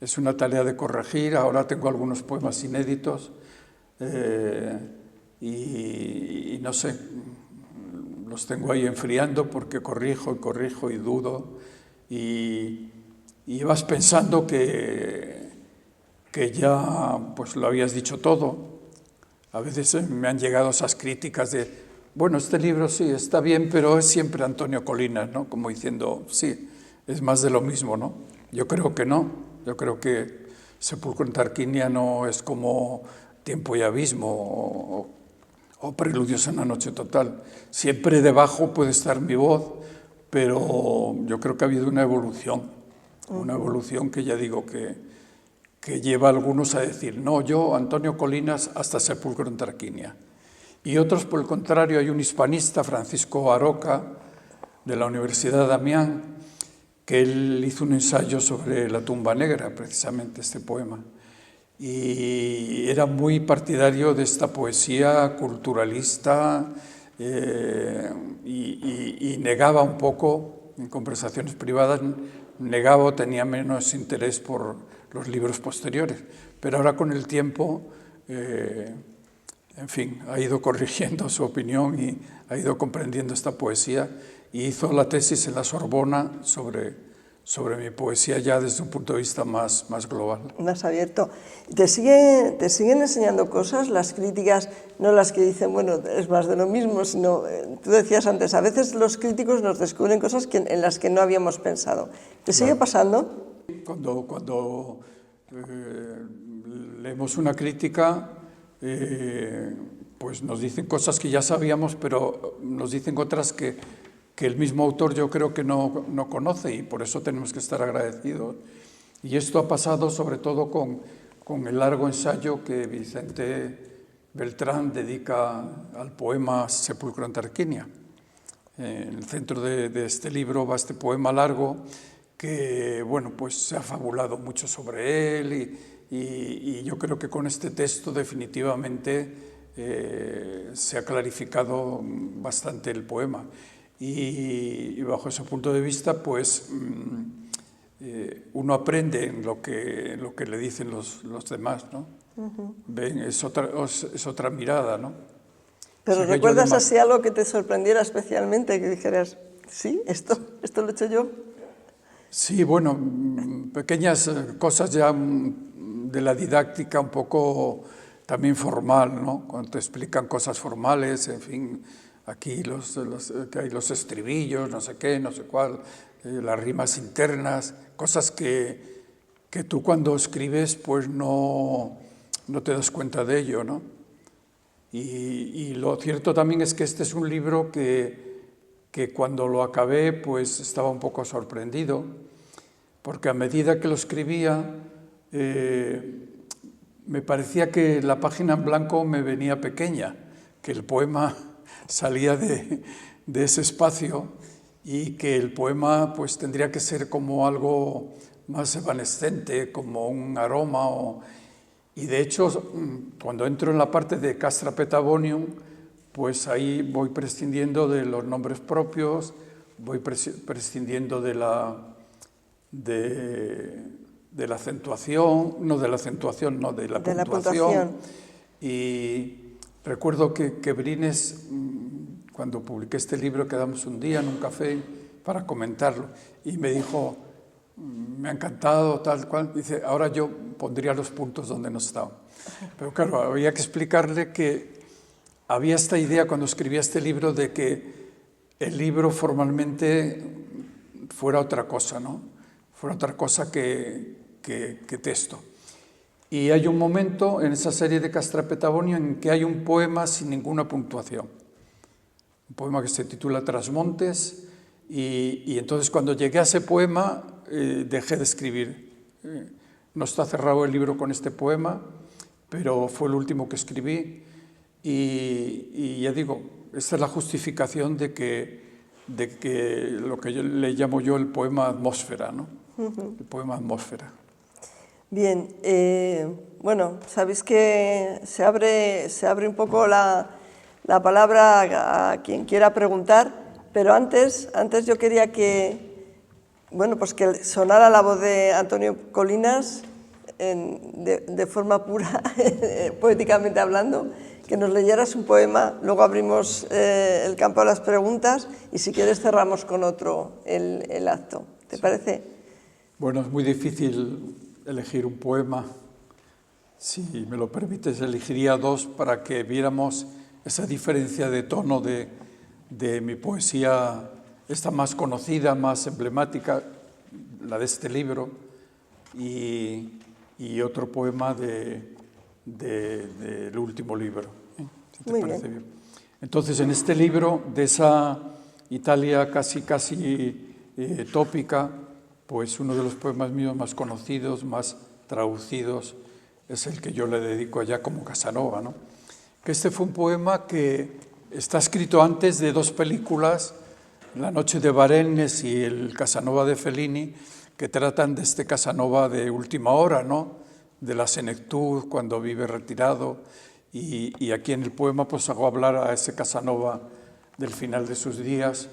Es una tarea de corregir. Ahora tengo algunos poemas inéditos y no sé, los tengo ahí enfriando porque corrijo y dudo y vas pensando que ya pues lo habías dicho todo. A veces me han llegado esas críticas de, bueno, este libro sí está bien, pero es siempre Antonio Colinas, ¿no? Como diciendo, sí, es más de lo mismo, ¿no? Yo creo que no. Yo creo que Sepulcro en Tarquinia no es como Tiempo y Abismo o Preludios a una noche total. Siempre debajo puede estar mi voz, pero yo creo que ha habido una evolución que ya digo que lleva a algunos a decir, no, yo, Antonio Colinas, hasta Sepulcro en Tarquinia. Y otros, por el contrario, hay un hispanista, Francisco Aroca, de la Universidad de Damián, que él hizo un ensayo sobre la tumba negra, precisamente este poema. Y era muy partidario de esta poesía culturalista y negaba un poco, en conversaciones privadas, negaba o tenía menos interés por los libros posteriores. Pero ahora con el tiempo, en fin, ha ido corrigiendo su opinión y ha ido comprendiendo esta poesía y hizo la tesis en la Sorbona sobre mi poesía ya desde un punto de vista más global. Más abierto. ¿Te siguen enseñando cosas, las críticas, no las que dicen, bueno, es más de lo mismo, sino, tú decías antes, a veces los críticos nos descubren cosas en las que no habíamos pensado. ¿Te sigue pasando? Cuando leemos una crítica, pues nos dicen cosas que ya sabíamos, pero nos dicen otras que el mismo autor yo creo que no conoce y por eso tenemos que estar agradecidos. Y esto ha pasado sobre todo con el largo ensayo que Vicente Beltrán dedica al poema Sepulcro en Tarquinia. En el centro de este libro va este poema largo que, bueno, pues se ha fabulado mucho sobre él y yo creo que con este texto definitivamente se ha clarificado bastante el poema. y bajo ese punto de vista, pues uno aprende en lo que le dicen los demás, ¿no? Ven, es otra mirada, ¿no? Pero O sea que ¿recuerdas así algo que te sorprendiera especialmente, que dijeras, sí, esto lo he hecho yo? Sí, bueno, pequeñas cosas ya de la didáctica un poco también formal, ¿no? Cuando te explican cosas formales, en fin, aquí que hay los estribillos, no sé qué, no sé cuál, las rimas internas, cosas que tú cuando escribes pues no te das cuenta de ello, ¿no? Y lo cierto también es que este es un libro que cuando lo acabé pues estaba un poco sorprendido, porque a medida que lo escribía me parecía que la página en blanco me venía pequeña, que el poema salía de ese espacio y que el poema pues tendría que ser como algo más evanescente, como un aroma. Y de hecho, cuando entro en la parte de Castra Patagonium, pues ahí voy prescindiendo de los nombres propios, voy prescindiendo de la acentuación, de la puntuación. Y recuerdo que Brines, cuando publiqué este libro, quedamos un día en un café para comentarlo y me dijo, me ha encantado, tal cual, dice, ahora yo pondría los puntos donde no estaban. Pero claro, había que explicarle que había esta idea cuando escribía este libro de que el libro formalmente fuera otra cosa, ¿no? Fuera otra cosa que texto. Y hay un momento en esa serie de Castra Patagonium en que hay un poema sin ninguna puntuación. Un poema que se titula Trasmontes, y entonces cuando llegué a ese poema dejé de escribir. No está cerrado el libro con este poema, pero fue el último que escribí. Y ya digo, esta es la justificación de que lo que yo le llamo yo el poema atmósfera, ¿no? El poema atmósfera. Bien, bueno, sabéis que se abre un poco la palabra a quien quiera preguntar, pero antes yo quería que sonara la voz de Antonio Colinas de forma pura, poéticamente hablando, que nos leyeras un poema, luego abrimos el campo a las preguntas y si quieres cerramos con otro el acto. ¿Te parece? Bueno, es muy difícil elegir un poema. Si me lo permites, elegiría dos para que viéramos esa diferencia de tono de mi poesía, esta más conocida, más emblemática, la de este libro, y otro poema del último libro, si te parece bien. Entonces, en este libro, de esa Italia casi tópica, pues uno de los poemas míos más conocidos, más traducidos, es el que yo le dedico a Giacomo Casanova, ¿no? Que este fue un poema que está escrito antes de dos películas, La noche de Varennes y el Casanova de Fellini, que tratan de este Casanova de última hora, ¿no? De la senectud, cuando vive retirado, y aquí en el poema pues hago hablar a ese Casanova del final de sus días,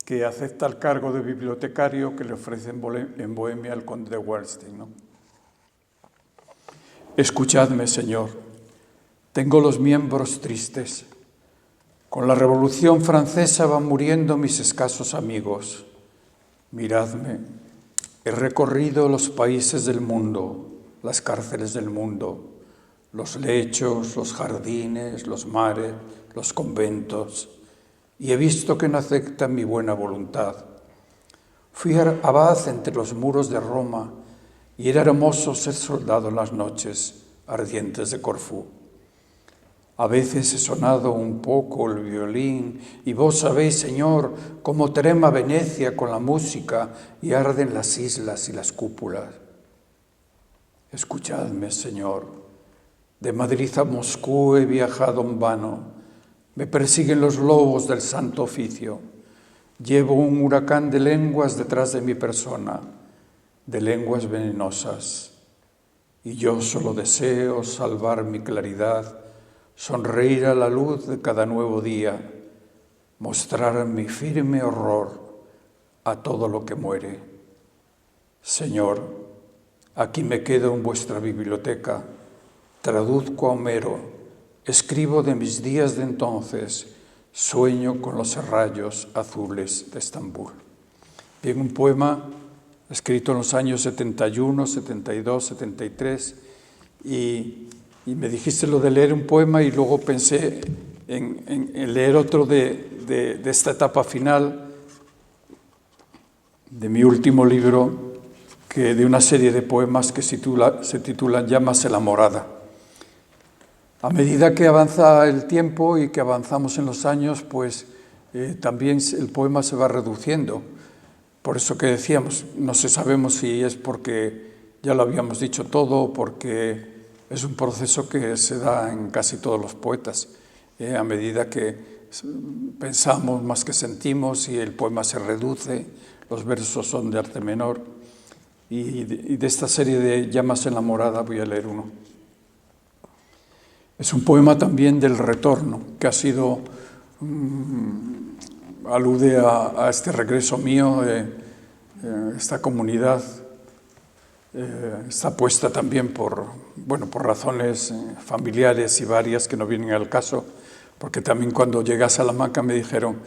que acepta el cargo de bibliotecario que le ofrece en Bohemia el conde de Wallenstein, ¿no? Escuchadme, Señor, tengo los miembros tristes. Con la Revolución Francesa van muriendo mis escasos amigos. Miradme, he recorrido los países del mundo, las cárceles del mundo, los lechos, los jardines, los mares, los conventos, y he visto que no aceptan mi buena voluntad. Fui abad entre los muros de Roma y era hermoso ser soldado en las noches ardientes de Corfú. A veces he sonado un poco el violín y vos sabéis, Señor, cómo trema Venecia con la música y arden las islas y las cúpulas. Escuchadme, Señor, de Madrid a Moscú he viajado en vano. Me persiguen los lobos del Santo Oficio. Llevo un huracán de lenguas detrás de mi persona, de lenguas venenosas. Y yo solo deseo salvar mi claridad, sonreír a la luz de cada nuevo día, mostrar mi firme horror a todo lo que muere. Señor, aquí me quedo en vuestra biblioteca, traduzco a Homero, escribo de mis días de entonces, sueño con los rayos azules de Estambul. Bien, un poema escrito en los años 71, 72, 73, y me dijiste lo de leer un poema y luego pensé en leer otro de esta etapa final de mi último libro, de una serie de poemas que se titula Llamas en la morada. A medida que avanza el tiempo y que avanzamos en los años, pues también el poema se va reduciendo. Por eso que decíamos, no sabemos si es porque ya lo habíamos dicho todo o porque es un proceso que se da en casi todos los poetas. A medida que pensamos más que sentimos y el poema se reduce, los versos son de arte menor. Y de esta serie de Llamas en la morada voy a leer uno. Es un poema también del retorno, que ha sido, alude a este regreso mío, esta comunidad está puesta también por razones familiares y varias que no vienen al caso, porque también cuando llegué a Salamanca me dijeron,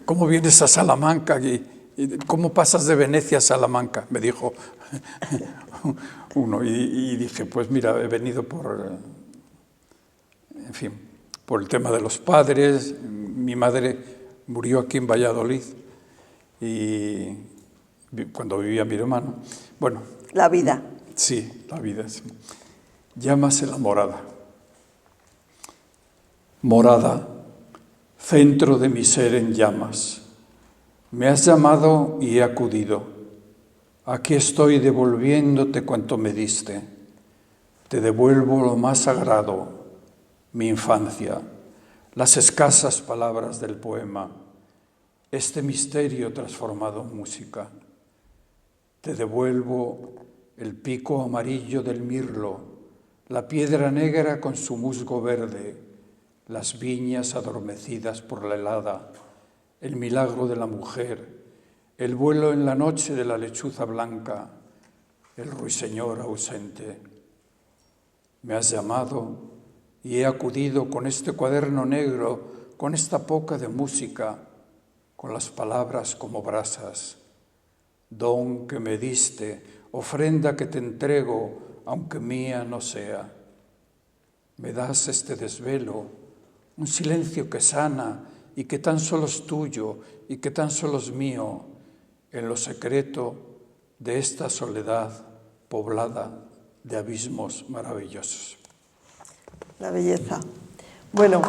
¿cómo vienes a Salamanca? ¿Y cómo pasas de Venecia a Salamanca? Me dijo uno, y dije, pues mira, he venido por el tema de los padres. Mi madre murió aquí en Valladolid y cuando vivía mi hermano. Bueno. La vida. Sí, la vida. Sí. Llamas en la morada. Morada, centro de mi ser en llamas. Me has llamado y he acudido. Aquí estoy devolviéndote cuanto me diste. Te devuelvo lo más sagrado, mi infancia, las escasas palabras del poema, este misterio transformado en música. Te devuelvo el pico amarillo del mirlo, la piedra negra con su musgo verde, las viñas adormecidas por la helada, el milagro de la mujer, el vuelo en la noche de la lechuza blanca, el ruiseñor ausente. Me has llamado y he acudido con este cuaderno negro, con esta poca de música, con las palabras como brasas. Don que me diste, ofrenda que te entrego, aunque mía no sea. Me das este desvelo, un silencio que sana y que tan solo es tuyo y que tan solo es mío, en lo secreto de esta soledad poblada de abismos maravillosos. La belleza. Bueno.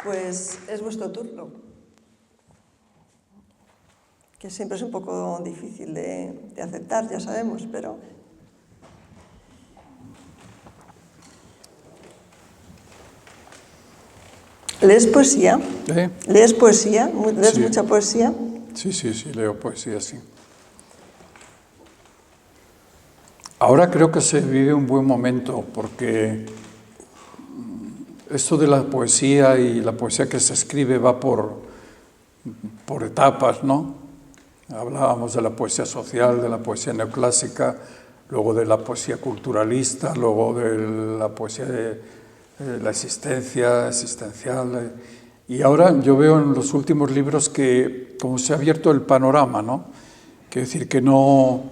Pues es vuestro turno, que siempre es un poco difícil de aceptar, ya sabemos, pero... ¿Lees poesía? ¿Lees poesía? ¿Lees sí. Mucha poesía? Sí, leo poesía, sí. Ahora creo que se vive un buen momento porque esto de la poesía y la poesía que se escribe va por etapas, ¿no? Hablábamos de la poesía social, de la poesía neoclásica, luego de la poesía culturalista, luego de la poesía de la existencial. Y ahora yo veo en los últimos libros que como se ha abierto el panorama, ¿no? Quiero decir que no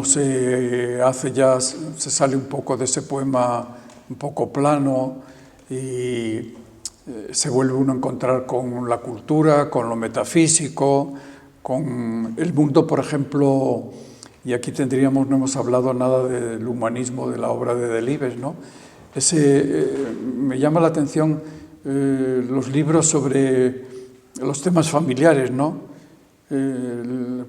se hace ya, se sale un poco de ese poema un poco plano y se vuelve uno a encontrar con la cultura, con lo metafísico, con el mundo, por ejemplo, y aquí no hemos hablado nada del humanismo de la obra de Delibes, ¿no? Me llama la atención los libros sobre los temas familiares, ¿no?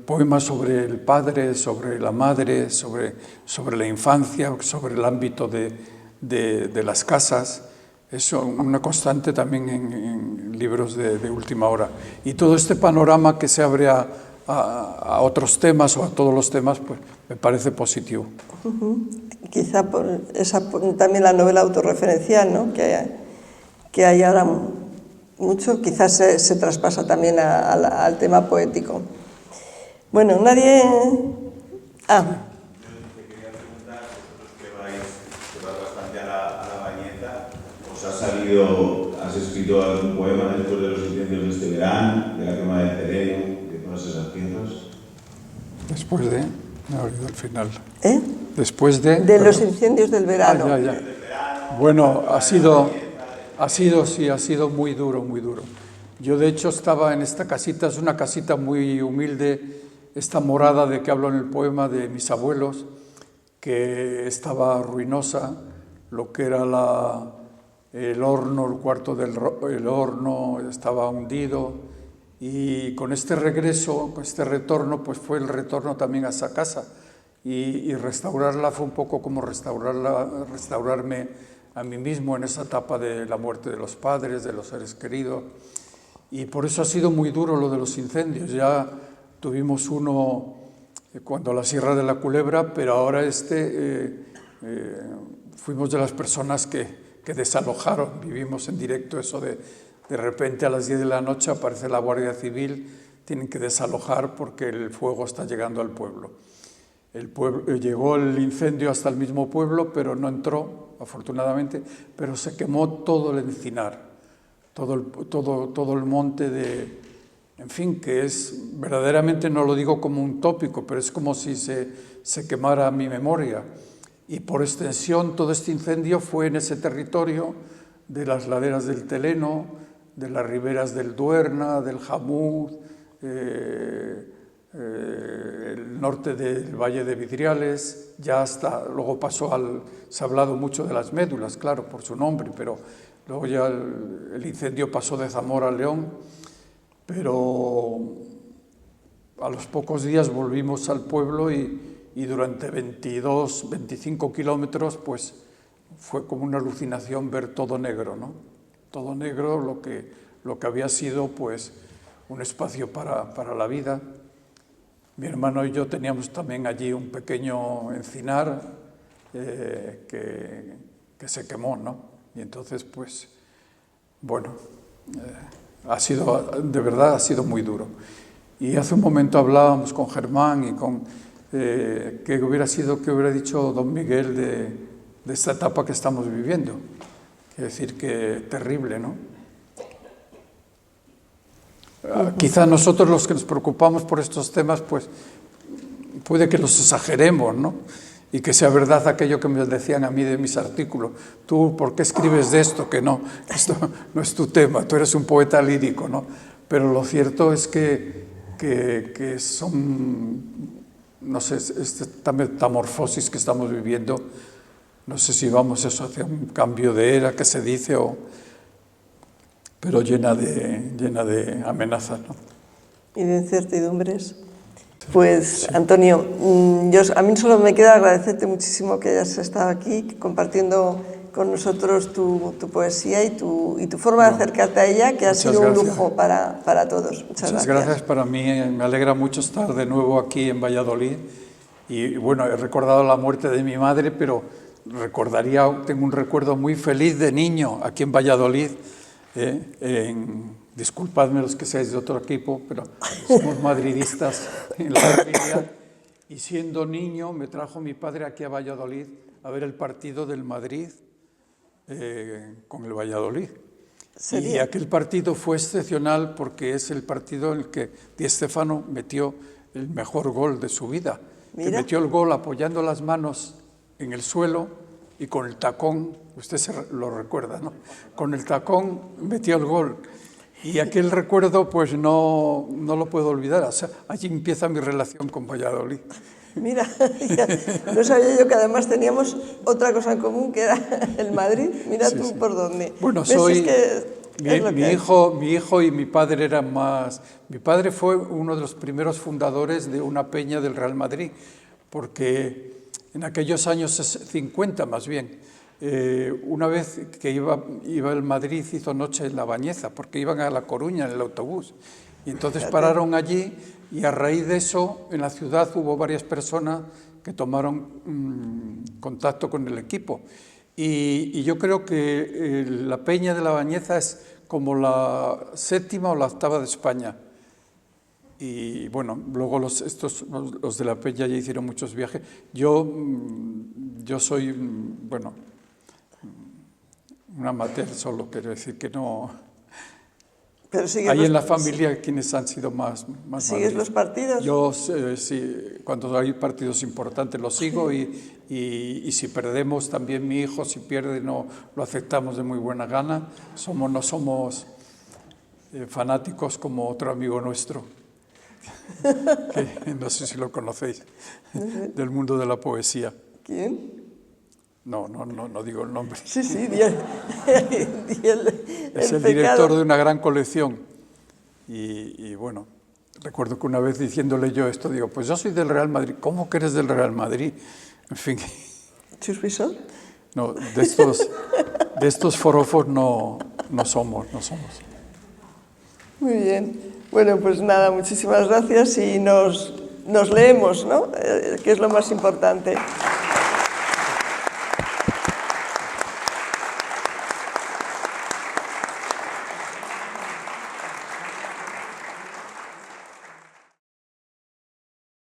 Poemas sobre el padre, sobre la madre, sobre la infancia, sobre el ámbito de las casas. Es una constante también en libros de última hora. Y todo este panorama que se abre a a otros temas o a todos los temas, pues me parece positivo. Quizá también la novela autorreferencial, ¿no? que hay ahora mucho, quizás se traspasa también al tema poético. Bueno, nadie... Yo te quería preguntar, vosotros que vais bastante a la Bañeza, ¿has escrito algún poema después de los incendios de este verano, de la quema del terreno, de todas esas piezas? Después de... Me he oído el final. Después de los incendios del verano. Bueno, ha sido muy duro, muy duro. Yo, de hecho, estaba en esta casita, es una casita muy humilde, esta morada de que hablo en el poema de mis abuelos, que estaba ruinosa, lo que era el horno, el cuarto del horno estaba hundido, y con este regreso, con este retorno, pues fue el retorno también a esa casa, y restaurarla fue un poco como restaurarme a mí mismo en esa etapa de la muerte de los padres, de los seres queridos, y por eso ha sido muy duro lo de los incendios. Ya tuvimos uno cuando la Sierra de la Culebra, pero ahora fuimos de las personas que desalojaron, vivimos en directo eso de repente a las 10 de la noche aparece la Guardia Civil, tienen que desalojar porque el fuego está llegando al pueblo. Llegó el incendio hasta el mismo pueblo, pero no entró, afortunadamente, pero se quemó todo el encinar, todo el monte en fin, que es verdaderamente, no lo digo como un tópico, pero es como si se quemara mi memoria. Y por extensión, todo este incendio fue en ese territorio de las laderas del Teleno, de las riberas del Duerna, del Jamuz, el norte del Valle de Vidriales, ya hasta, luego se ha hablado mucho de las Médulas, claro, por su nombre, pero luego ya el incendio pasó de Zamora a León, pero a los pocos días volvimos al pueblo y durante 22, 25 kilómetros, pues fue como una alucinación ver todo negro, ¿no? Todo negro, lo que había sido, pues, un espacio para la vida. Mi hermano y yo teníamos también allí un pequeño encinar que se quemó, ¿no? Y entonces, pues, bueno, de verdad ha sido muy duro. Y hace un momento hablábamos con Germán y con qué hubiera dicho don Miguel de esta etapa que estamos viviendo. Es decir, que terrible, ¿no? Quizá nosotros los que nos preocupamos por estos temas, pues puede que los exageremos, ¿no? Y que sea verdad aquello que me decían a mí de mis artículos. Tú, ¿por qué escribes de esto? Que no, esto no es tu tema, tú eres un poeta lírico, ¿no? Pero lo cierto es que son, no sé, esta metamorfosis que estamos viviendo, no sé si vamos hacia un cambio de era que se dice, pero llena de amenazas, ¿no? Y de incertidumbres. Pues, sí. Antonio, a mí solo me queda agradecerte muchísimo que hayas estado aquí compartiendo con nosotros tu poesía y tu forma de acercarte a ella, que ha sido un lujo para todos. Muchas gracias. Para mí me alegra mucho estar de nuevo aquí en Valladolid. Y bueno, he recordado la muerte de mi madre, pero tengo un recuerdo muy feliz de niño aquí en Valladolid. Disculpadme los que seáis de otro equipo, pero somos madridistas en la familia. Y siendo niño me trajo mi padre aquí a Valladolid a ver el partido del Madrid con el Valladolid. ¿Sería? Y aquel partido fue excepcional porque es el partido en el que Di Stéfano metió el mejor gol de su vida. Que metió el gol apoyando las manos en el suelo y con el tacón, usted lo recuerda, ¿no? Con el tacón metió el gol. Y aquel recuerdo, pues no lo puedo olvidar. O sea, allí empieza mi relación con Valladolid. Mira, no sabía yo que además teníamos otra cosa en común, que era el Madrid. Mira sí, tú por dónde. Bueno, mi hijo y mi padre eran más... Mi padre fue uno de los primeros fundadores de una peña del Real Madrid, porque en aquellos años 50 más bien, una vez que iba al Madrid hizo noche en La Bañeza, porque iban a La Coruña en el autobús. Y entonces pararon allí y a raíz de eso en la ciudad hubo varias personas que tomaron contacto con el equipo. Y yo creo que la Peña de la Bañeza es como la 7ª o la 8ª de España. Y bueno, luego los de la Peña ya hicieron muchos viajes. Yo soy, bueno, un amateur solo, quiero decir que no... Pero hay en la familia quienes han sido más ¿Sigues los partidos? Yo sí, cuando hay partidos importantes los sigo y si perdemos también mi hijo, si pierde no lo aceptamos de muy buena gana. No somos fanáticos como otro amigo nuestro, que no sé si lo conocéis, del mundo de la poesía. ¿Quién? No digo el nombre. Sí, es el director de una gran colección. Y bueno, recuerdo que una vez diciéndole yo esto, digo, pues yo soy del Real Madrid. ¿Cómo que eres del Real Madrid? En fin. ¿Chus Bisol? No, de estos forofos no somos. Muy bien. Bueno, pues nada, muchísimas gracias y nos leemos, ¿no? Que es lo más importante.